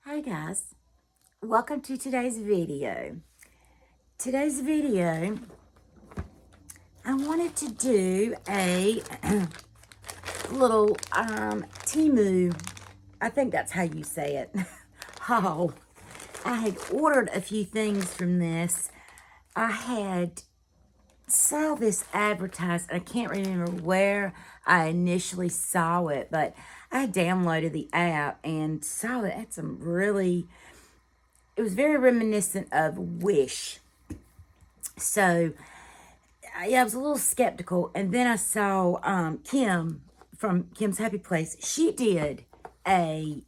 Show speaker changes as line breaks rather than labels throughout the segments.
Hi guys, welcome to today's video. Today's video, I wanted to do a little Temu, I think that's how you say it, haul. I had ordered a few things from this. I had saw this advertised, I can't remember where I initially saw it, but I downloaded the app and saw it had some really, it was very reminiscent of Wish. So, yeah, I was a little skeptical. And then I saw Kim from Kim's Happy Place. She did a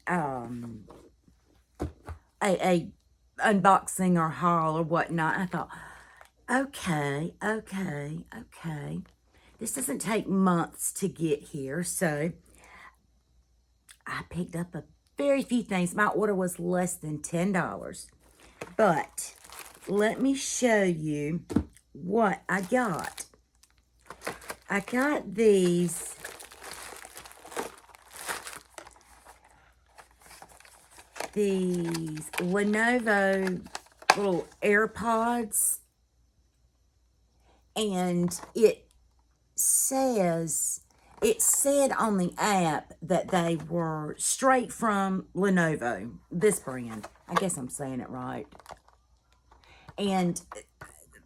unboxing or haul or whatnot. I thought, okay. This doesn't take months to get here. So, I picked up a very few things. My order was less than $10. But let me show you what I got. I got these Lenovo little AirPods, and it said on the app that they were straight from Lenovo, this brand. I guess I'm saying it right. And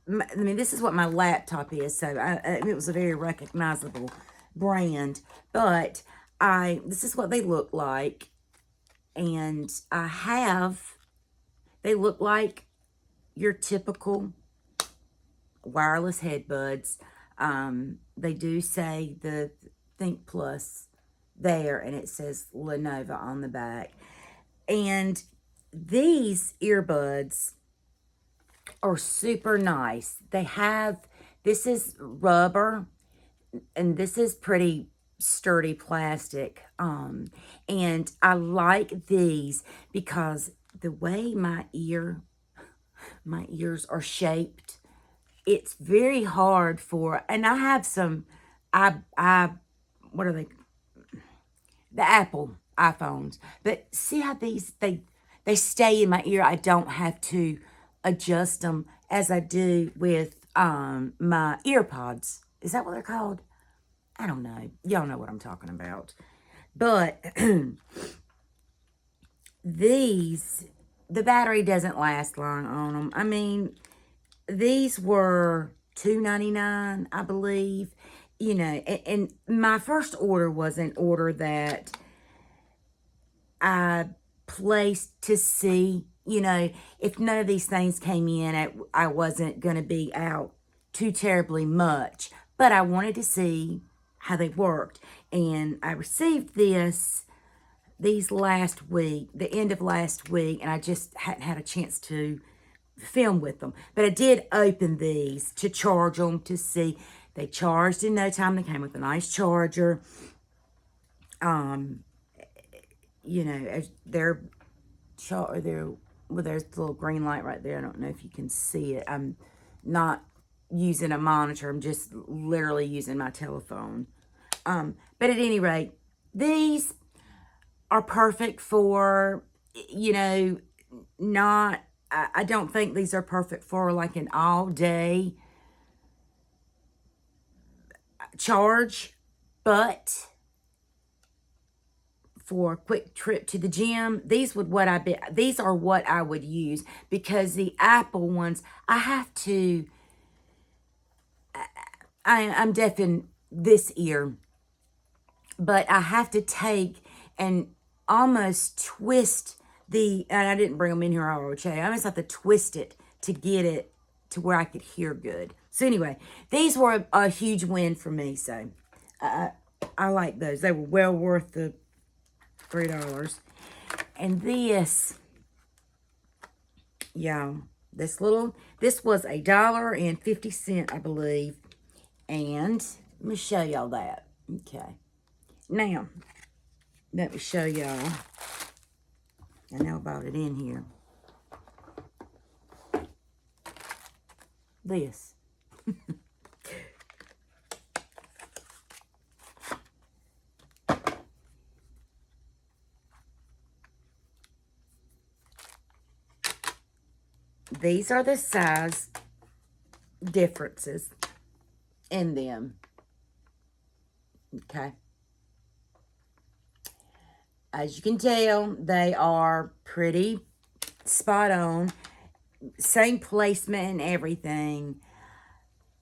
I mean, this is what my laptop is, so it was a very recognizable brand. But this is what they look like, and they look like your typical wireless headbuds. They do say the Think Plus there, and it says Lenovo on the back. And these earbuds are super nice. This is rubber, and this is pretty sturdy plastic. And I like these because the way my ears are shaped, it's very hard and I have some, what are they? The Apple iPhones. But see how these, they stay in my ear. I don't have to adjust them as I do with my earpods. Is that what they're called? I don't know. Y'all know what I'm talking about. But the battery doesn't last long on them. I mean, these were $2.99, I believe. You know, and my first order was an order that I placed to see, you know, if none of these things came in, I wasn't going to be out too terribly much. But I wanted to see how they worked. And I received these last week, the end of last week, and I just hadn't had a chance to film with them. But I did open these to charge them to see. They charged in no time. They came with a nice charger. You know, there's the little green light right there. I don't know if you can see it. I'm not using a monitor. I'm just literally using my telephone. But at any rate, these are perfect for, you know, I don't think these are perfect for like an all day charge, but for a quick trip to the gym, these are what I would use, because the Apple ones, I'm deaf in this ear, but I have to take and almost twist and I didn't bring them in here, I almost have to twist it to get it to where I could hear good. So anyway, these were a huge win for me, so I like those. They were well worth the $3. And this, y'all, this was $1.50, I believe. And let me show y'all that. Okay. Now, let me show y'all. I know about it in here. This. these are the size differences in them. Okay. As you can tell, they are pretty spot on. Same placement and everything.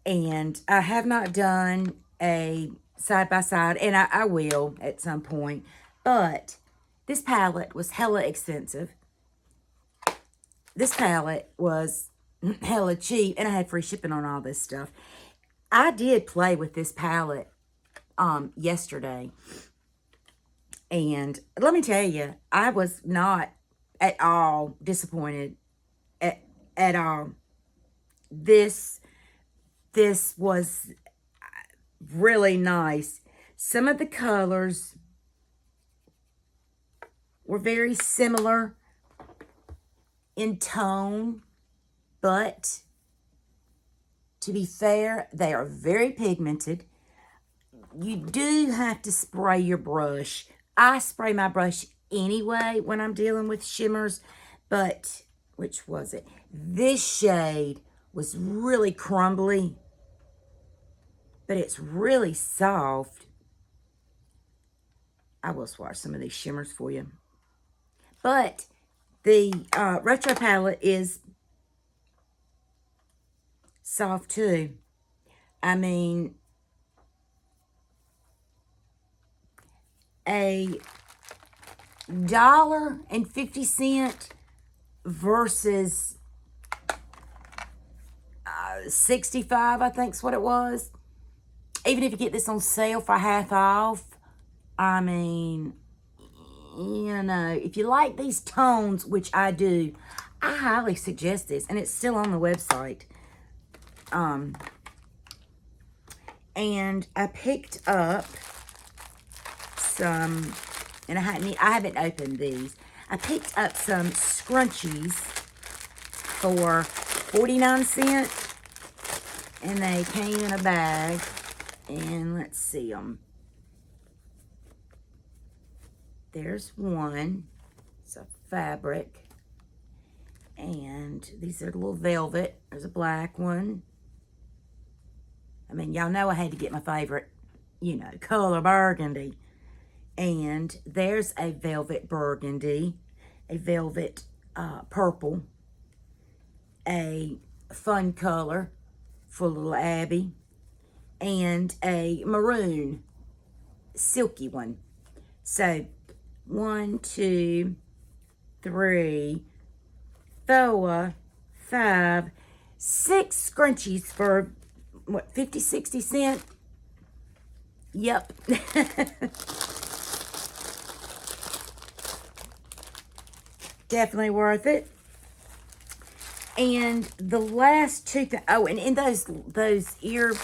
And I have not done a side-by-side, and I will at some point. But this palette was hella expensive. This palette was hella cheap, and I had free shipping on all this stuff. I did play with this palette yesterday. And let me tell you, I was not at all disappointed at all. This was really nice. Some of the colors were very similar in tone, but to be fair, they are very pigmented. You do have to spray your brush. I spray my brush anyway when I'm dealing with shimmers, but which was it? This shade was really crumbly, but it's really soft. I will swatch some of these shimmers for you. But the retro palette is soft too. I mean, $1.50 versus 65, I think is what it was. Even if you get this on sale for half off, I mean, you know, if you like these tones, which I do, I highly suggest this, and it's still on the website. And I picked up some, and I haven't opened these. I picked up some scrunchies for 49 cents, and they came in a bag. And let's see them. There's one. It's a fabric. And these are a little velvet. There's a black one. I mean, y'all know I had to get my favorite, you know, color burgundy. And there's a velvet burgundy, a velvet purple, a fun color for little Abby, and a maroon silky one. So 1, 2, 3, 4, 5, 6 scrunchies for what, 50, 60 cents? Yep. Definitely worth it. And the last two oh, and in those ear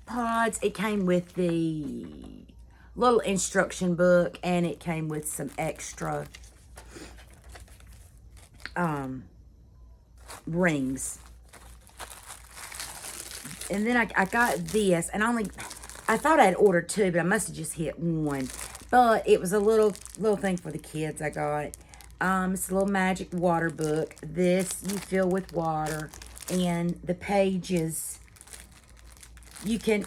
pods, it came with the little instruction book, and it came with some extra rings. And then I got this, and I thought I'd ordered 2, but I must have just hit 1. But it was a little thing for the kids I got. It's a little magic water book. This you fill with water, and the pages, you can,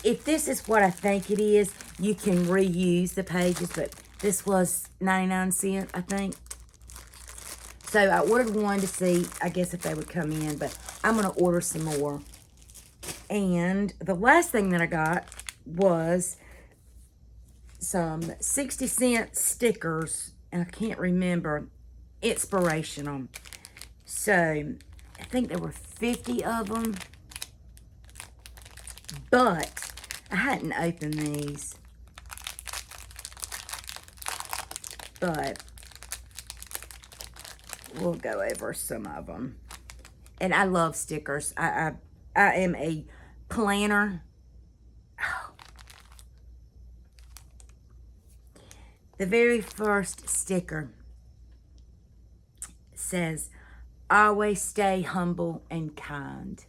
if this is what I think it is, you can reuse the pages, but this was 99 cents, I think. So I ordered 1 to see, I guess, if they would come in, but I'm going to order some more. And the last thing that I got was some 60-cent stickers, and I can't remember, inspirational. So I think there were 50 of them, but I hadn't opened these. But we'll go over some of them. And I love stickers. I am a planner. The very first sticker says, always stay humble and kind.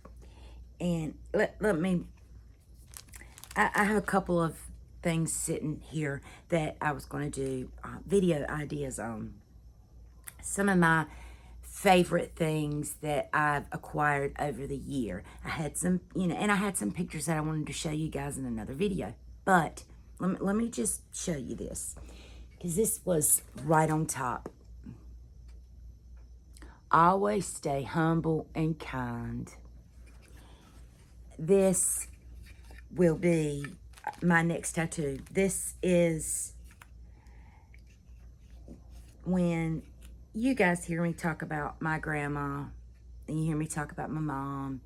And let me, I have a couple of things sitting here that I was going to do video ideas on. Some of my favorite things that I've acquired over the year. I had some, and I had some pictures that I wanted to show you guys in another video. But let me just show you this, because this was right on top. Always stay humble and kind. This will be my next tattoo. This is when you guys hear me talk about my grandma, and you hear me talk about my mom.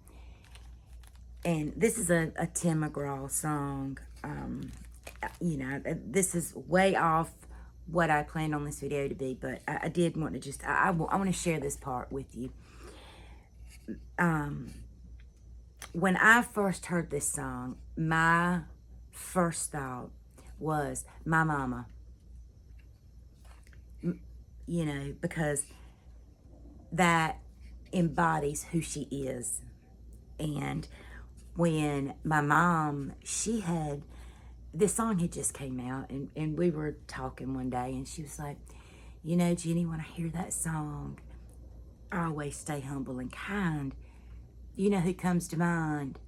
And this is a Tim McGraw song. This is way off what I planned on this video to be, but I did want to just, I want to share this part with you. When I first heard this song, my first thought was my mama. Because that embodies who she is. And when my mom, this song had just came out, and we were talking one day, and she was like, Jenny, when I hear that song, I always stay humble and kind. You know who comes to mind?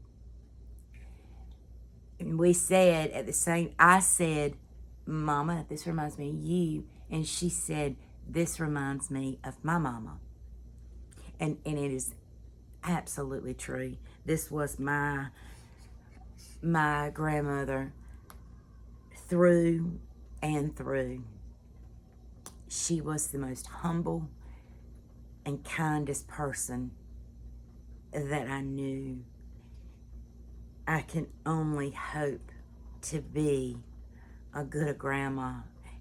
And we said I said, Mama, this reminds me of you. And she said, this reminds me of my mama. And it is absolutely true. This was my grandmother through and through. She was the most humble and kindest person that I knew. I can only hope to be a good grandma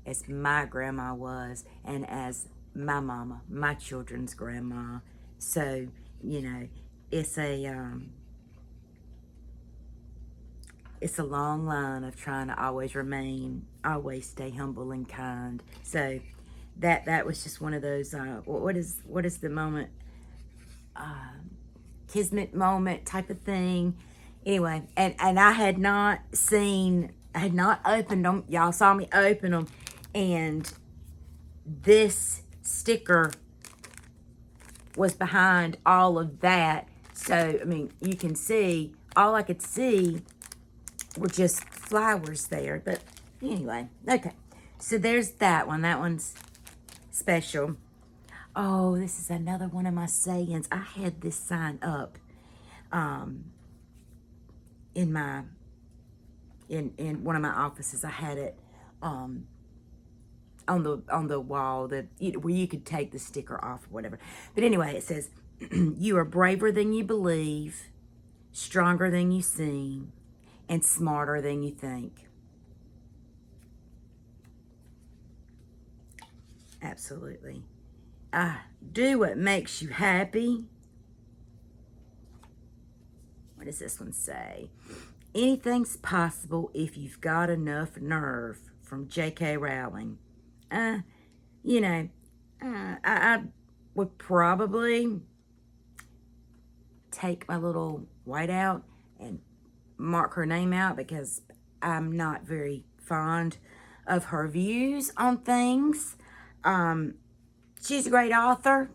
as my grandma was, and as my mama, my children's grandma. So, it's a long line of trying to always stay humble and kind. So that was just one of those, what is the moment, kismet moment type of thing. Anyway, and I had not opened them. Y'all saw me open them, and this sticker was behind all of that. So, you can see, all I could see were just flowers there. But anyway, okay. So there's that one. That one's special. Oh, this is another one of my sayings. I had this sign up in one of my offices. I had it on the wall that where you could take the sticker off or whatever. But anyway, it says, you are braver than you believe, stronger than you seem, and smarter than you think. Absolutely. Do what makes you happy. What does this one say? Anything's possible if you've got enough nerve, from J.K. Rowling. I would probably take my little whiteout and mark her name out, because I'm not very fond of her views on things. She's a great author.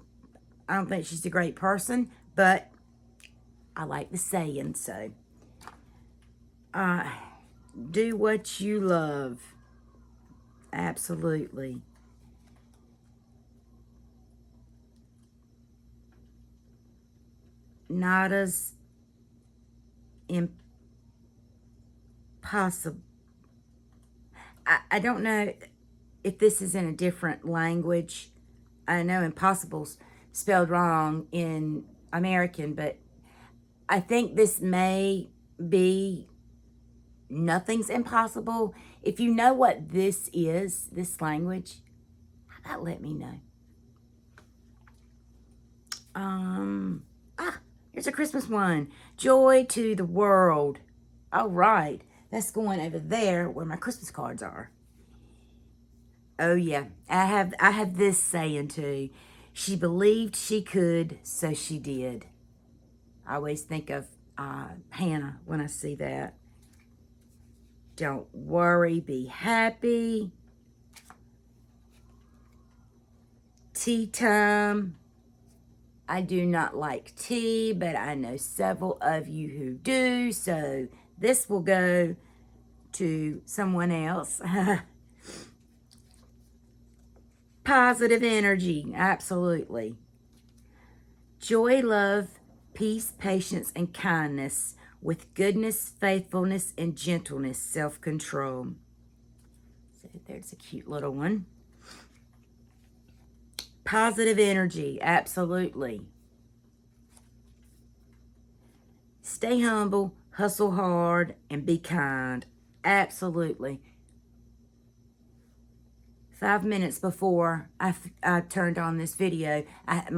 I don't think she's a great person, but I like the saying. So, do what you love. Absolutely. Not as impossible. I don't know if this is in a different language. I know impossible's spelled wrong in American, but I think this may be nothing's impossible. If you know what this is, this language, how about let me know? Here's a Christmas one. Joy to the world. All right. That's going over there where my Christmas cards are. Oh yeah, I have this saying too. She believed she could, so she did. I always think of Hannah when I see that. Don't worry, be happy. Tea time. I do not like tea, but I know several of you who do, so this will go to someone else. Positive energy, absolutely. Joy, love, peace, patience, and kindness, with goodness, faithfulness, and gentleness, self-control. So there's a cute little one. Positive energy, absolutely. Stay humble, hustle hard, and be kind. Absolutely. 5 minutes before I turned on this video, I had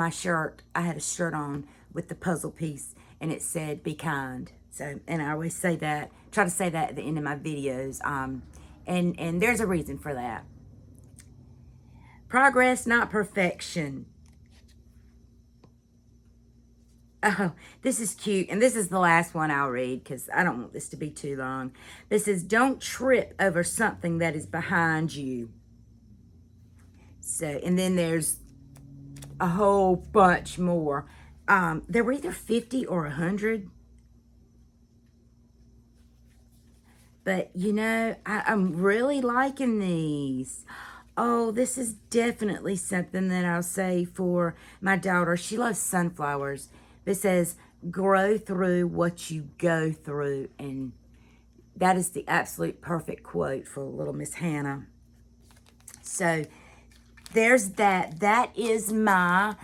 a shirt on with the puzzle piece, and it said, be kind. So, and I always say that, try to say that at the end of my videos. And there's a reason for that. Progress, not perfection. Oh, this is cute. And this is the last one I'll read because I don't want this to be too long. This is, don't trip over something that is behind you. So, and then there's a whole bunch more. There were either 50 or 100. But, you know, I'm really liking these. Oh, this is definitely something that I'll say for my daughter. She loves sunflowers. It says, grow through what you go through. And that is the absolute perfect quote for little Miss Hannah. So, there's that. That is my,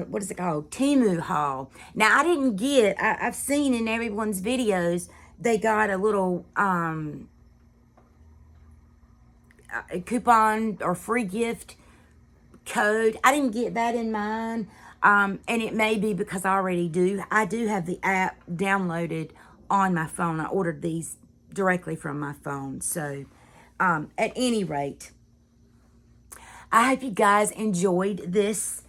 what is it called? Temu Haul. Now, I didn't get, I've seen in everyone's videos, they got a little a coupon or free gift code. I didn't get that in mine. And it may be because I do have the app downloaded on my phone. I ordered these directly from my phone. So, at any rate, I hope you guys enjoyed this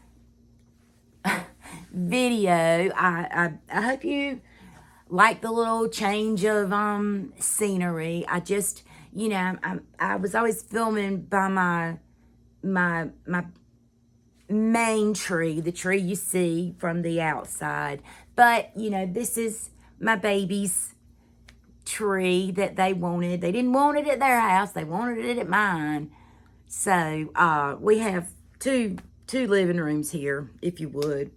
video. I hope you like the little change of scenery. I just, you know, I was always filming by my main tree, the tree you see from the outside. But, you know, this is my baby's tree that they wanted. They didn't want it at their house. They wanted it at mine. So, we have two living rooms here, if you would.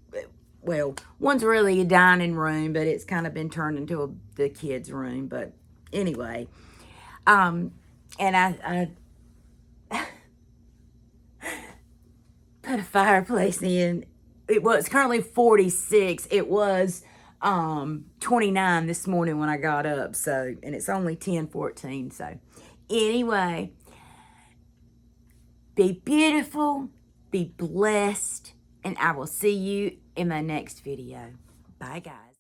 Well, one's really a dining room, but it's kind of been turned into the kids' room. But anyway, and I put a fireplace in. It's currently 46. It was 29 this morning when I got up. So, and it's only 10:14. So, anyway, be beautiful, be blessed, and I will see you in my next video. Bye, guys.